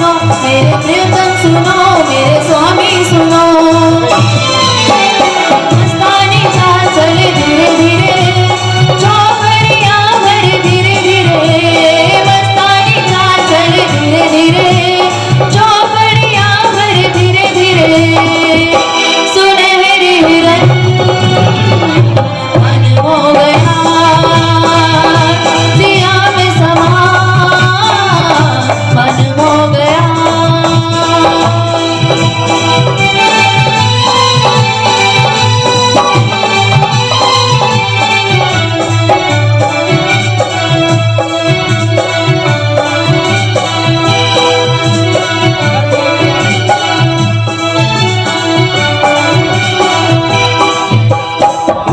सुनो, मेरे प्रियतम सुनो, मेरे स्वामी सुनो। मस्तानी चाल चले धीरे धीरे, चौकड़ियां भरे धीरे धीरे। मस्तानी चाल चले धीरे धीरे, चौकड़ियां भरे धीरे धीरे। सुनहरी हिरन मन हो गया, दिया में समा मन हो गया।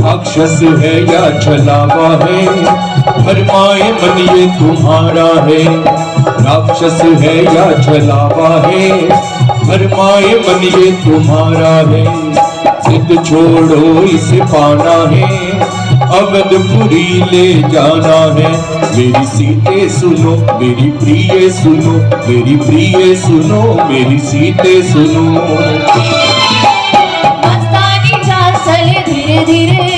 राक्षस है या छलावा है, भरमाए मन ये तुम्हारा है। राक्षस है या छलावा है, भरमाए मन ये तुम्हारा है। जिद छोड़ो इसे पाना है, अवधपुरी ले जाना है। मेरी सीते सुनो, मेरी प्रिय सुनो, मेरी प्रिय सुनो, मेरी सीते सुनो। मस्तानी चाल चले धीरे धीरे,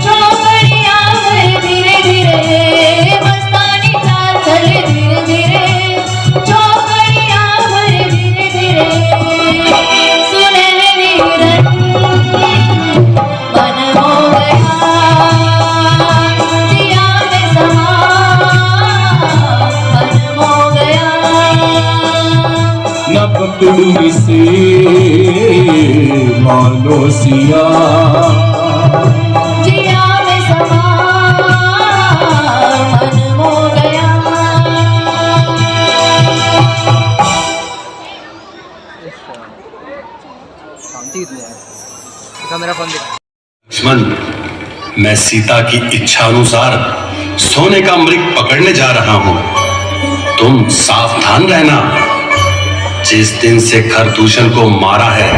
चौकड़ियां भरे धीरे धीरे। मस्तानी चाल चले धीरे धीरे, चौकड़ियां भरे धीरे धीरे। सुनहरी हिरन मन हो गया, दिया में समा मन हो गया। न पकड़ू से मानो सिया, जिया में समा मन हो गया। लक्ष्मण, मैं सीता की इच्छा अनुसार सोने का मृग पकड़ने जा रहा हूं। तुम सावधान रहना। जिस दिन से खरदूषण को मारा है,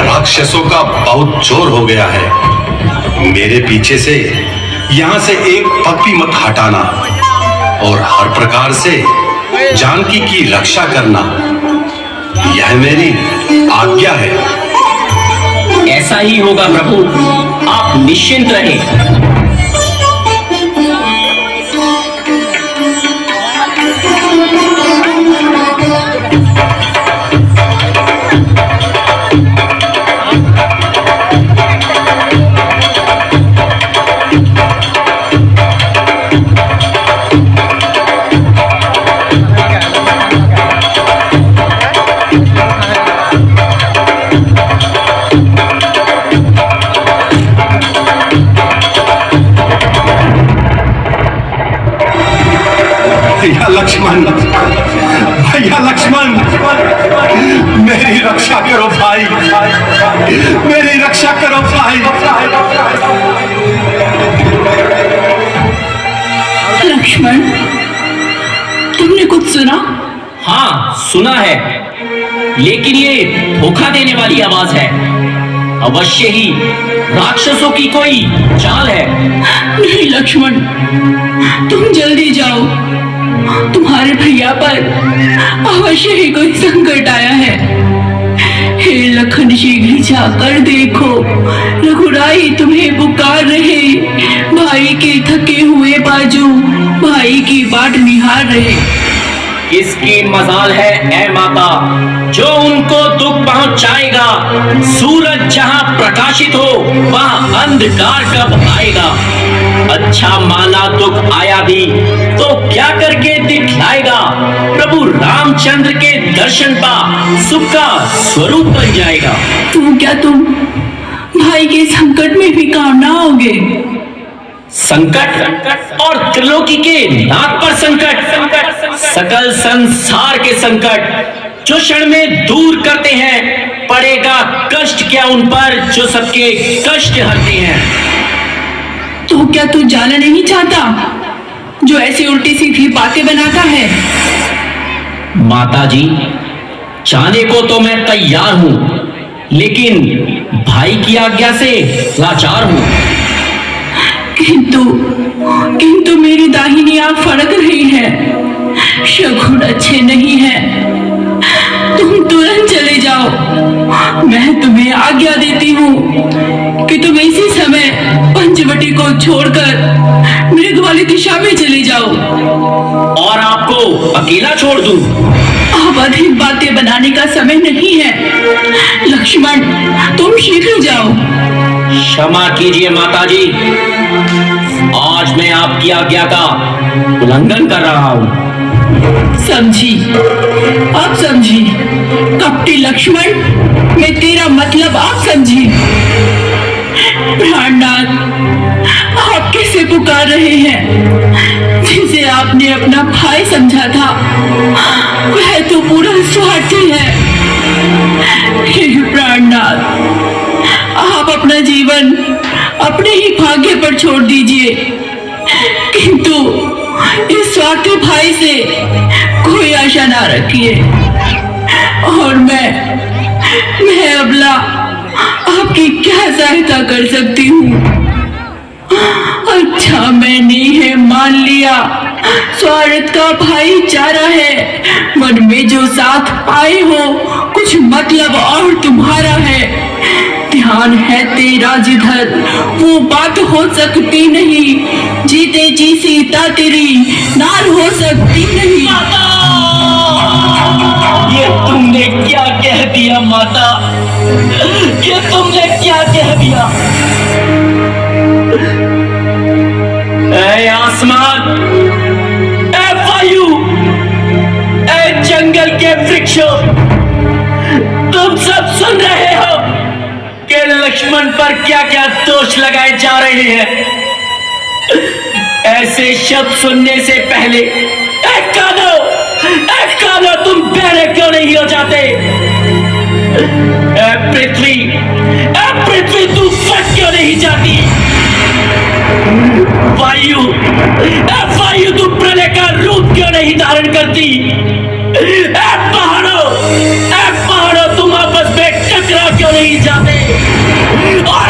राक्षसों का बहुत जोर हो गया है। मेरे पीछे से यहां से एक पग भी मत हटाना, और हर प्रकार से जानकी की रक्षा करना, यह मेरी आज्ञा है। ऐसा ही होगा प्रभु, आप निश्चिंत रहें। भैया लक्ष्मण, भैया लक्ष्मण, मेरी रक्षा करो भाई, मेरी रक्षा करो भाई। लक्ष्मण, तुमने कुछ सुना? हाँ सुना है, लेकिन ये धोखा देने वाली आवाज है। अवश्य ही राक्षसों की कोई चाल है। नहीं लक्ष्मण, तुम जल्दी जाओ। तुम्हारे भैया पर अवश्य ही कोई संकट आया है। हे लखन, शीघ्र जाकर देखो, रघुराई तुम्हें पुकार रहे। भाई के थके हुए बाजू भाई की बाट निहार रहे। किसकी मजाल है ऐ माता, जो उनको दुख पहुंचाएगा। सूरज जहां प्रकाशित हो, वहां अंधकार कब आएगा। अच्छा माना दुख आया भी तो क्या करके दिखलाएगा। प्रभु रामचंद्र के दर्शन पा सुख का स्वरूप बन जाएगा। तो क्या तुम भाई के संकट में भी काम ना आओगे? संकट और त्रिलोकी के नाथ पर संकट, सकल संसार के संकट जो क्षण में दूर करते हैं। पड़ेगा कष्ट क्या उन पर जो सबके कष्ट हरते हैं। तो क्या तू जाना नहीं चाहता, जो ऐसी उल्टी सीधी बातें बनाता है? माता जी, जाने को तो मैं तैयार हूं, लेकिन भाई की आज्ञा से लाचार हूं। किंतु मेरी दाहिनी आंख फड़क रही है। शगुन अच्छे नहीं है। आज्ञा देती हूँ कि तुम इसी समय पंचवटी को छोड़कर मृग वाली दिशा में चले जाओ। और आपको अकेला छोड़ दूं? अब अधिक बातें बनाने का समय नहीं है। लक्ष्मण, तुम शीघ्र जाओ। क्षमा कीजिए माताजी, आज मैं आपकी आज्ञा का उल्लंघन कर रहा हूँ। समझी, अब समझी। कपटी लक्ष्मण, मैं तेरा मतलब आप समझी। प्राणनाथ, आप कैसे पुकार रहे हैं? जिसे आपने अपना भाई समझा था वह तो पूरा स्वार्थी है। हे प्राणनाथ, आप अपना जीवन अपने ही भाग्य पर छोड़ दीजिए, किंतु इस स्वार्थी भाई से कोई आशा ना रखिए। और मैं अबला आपकी क्या सहायता कर सकती हूँ? अच्छा, मैंने है मान लिया स्वार्थ का भाईचारा है, मन में जो साथ आए हो कुछ मतलब और तुम्हारा है। ध्यान है तेरा जिधर वो बात हो सकती नहीं, जीते जी सीता तेरी नार हो सकती नहीं। ये तुमने क्या कह दिया माता? ये तुमने क्या कह दिया? ऐ आसमान, ऐ वायु, ऐ जंगल के वृक्षों, तुम सब सुन रहे हो कि लक्ष्मण पर क्या क्या दोष लगाए जा रहे हैं। ऐसे शब्द सुनने से पहले ऐ कानो, तुम बहरे क्यों नहीं हो जाते? ऐ पृथ्वी तू फट क्यों नहीं जाती? वायु तू प्रलय का रूप क्यों नहीं धारण करती? ऐ पहाड़ों तुम आपस में टकरा क्यों नहीं जाते? और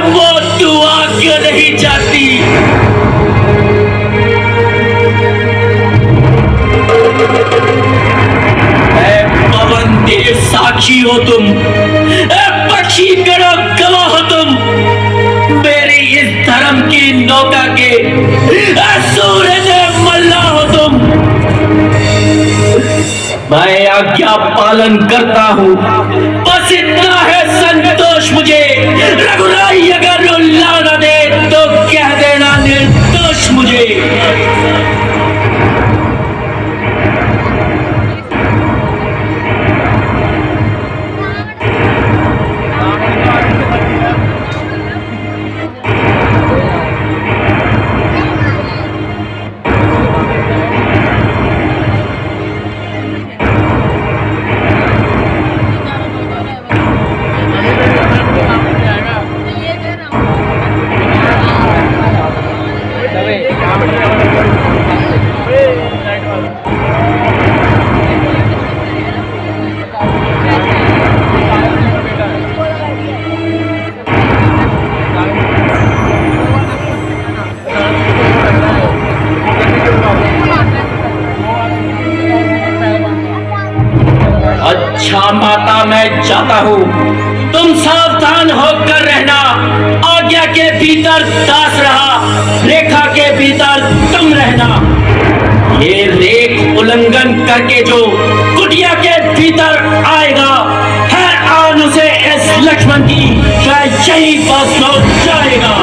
मौत तू आग क्यों नहीं जाती? पवन देव साक्षी हो तुम, पक्षी गणों गवाह हो तुम, मेरी इस धर्म की नौका के सूर्य देव मल्ला हो तुम। मैं आज्ञा पालन करता हूँ, बस इतना है संतोष मुझे। रघुराई अगर रुला न दे तो कह देना निर्दोष मुझे। अच्छा माता, मैं जाता हूँ, तुम सावधान होकर रहना। आज्ञा के भीतर दास रहा, रेखा के भीतर तुम रहना। ये रेख उल्लंघन करके जो कुटिया के भीतर आएगा, है आन उसे इस लक्ष्मण की शायद यही बस हो जाएगा।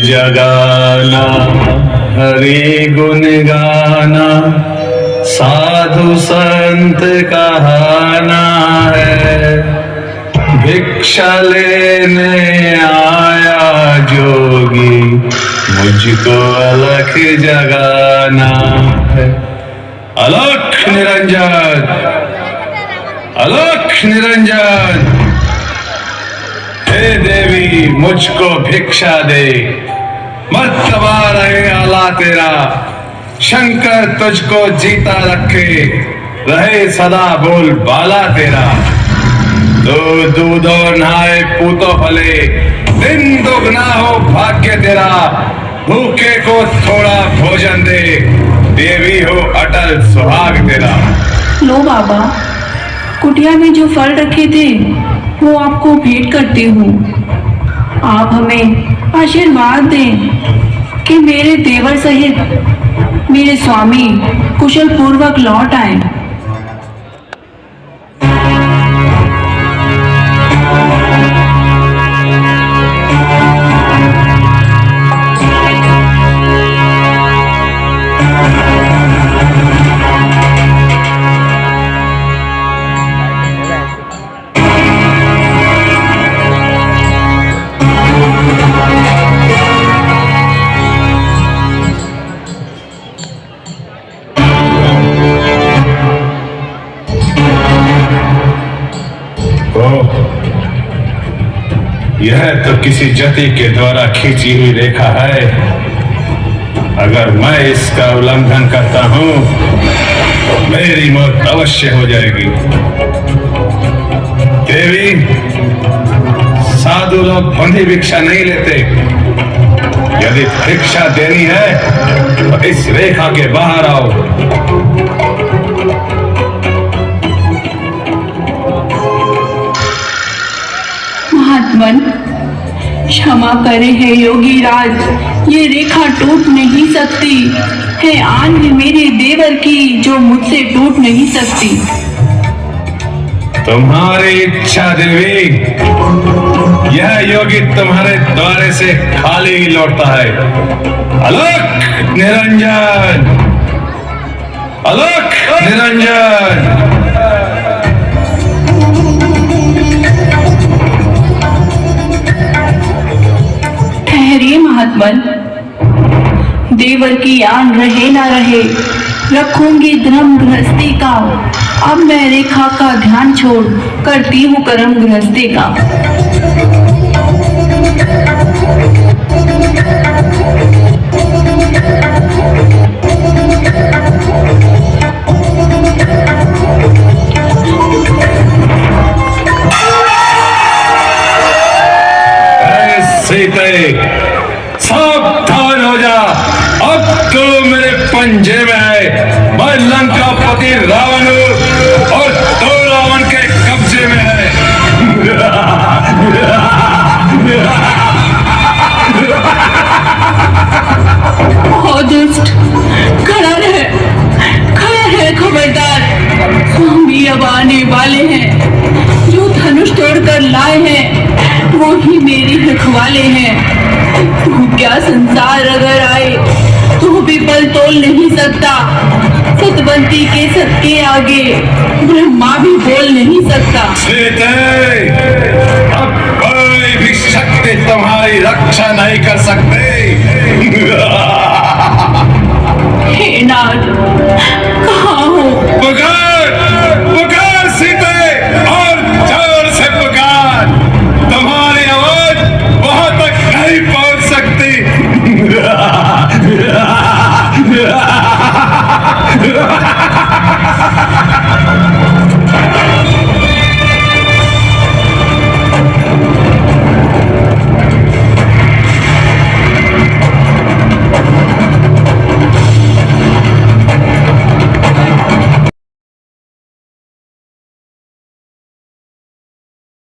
जगाना हरि गुण गाना साधु संत कहाना है, भिक्षा लेने आया जोगी मुझको अलख जगाना है। अलख निरंजन, अलख निरंजन, हे देवी मुझको भिक्षा दे, मर्तबा रहे आला तेरा, शंकर तुझको जीता रखे, रहे सदा बोल बाला तेरा। तो दूधो नहाए पूतो फले, दिन दुगना हो भाग्य तेरा, भूखे को थोड़ा भोजन दे, देवी हो अटल सुहाग तेरा। लो बाबा, कुटिया में जो फल रखे थे वो आपको भेंट करती हूँ। आप हमें आशीर्वाद दें कि मेरे देवर सहित मेरे स्वामी कुशल पूर्वक लौट आए। यह तो किसी जति के द्वारा खींची हुई रेखा है। अगर मैं इसका उल्लंघन करता हूं तो मेरी मौत अवश्य हो जाएगी। देवी, साधु लोग बंधी भिक्षा नहीं लेते। यदि भिक्षा देनी है तो इस रेखा के बाहर आओ। महात्मन, क्षमा करे है योगी राज, ये रेखा टूट नहीं सकती है। आन है मेरे देवर की जो मुझसे टूट नहीं सकती। तुम्हारी इच्छा देवी, यह योगी तुम्हारे द्वारे से खाली ही लौटता है। अलख निरंजन, अलख निरंजन। ठहरिए महात्मन, देवर की आन रहे ना रहे, रखूंगी धर्म गृहस्थी का। अब मैं रेखा का ध्यान छोड़ करती हूँ कर्म गृहस्थी का। सावधान हो जा, अब तो मेरे पंजे में है। मैं लंकापति रावण हूं और तो रावण के कब्जे में है। ओ दुष्ट, खड़ा रहे, खड़ा रहे, खबरदार। स्वामी अब आने वाले हैं। जो धनुष तोड़कर लाए हैं वो ही मेरी रखवाले हैं। तू क्या संसार अगर आए तो भी पल तोल नहीं सकता। सतवंती के सत्य आगे ब्रह्मा भी बोल नहीं सकता। सीते, अब कोई भी शक्ति तुम्हारी रक्षा नहीं कर सकते। हे नाथ, कहाँ हो? पुकार, पुकार सीते, और जोर से पुकार। तुम्हारी आवाज वहां तक नहीं पहुंच सकती।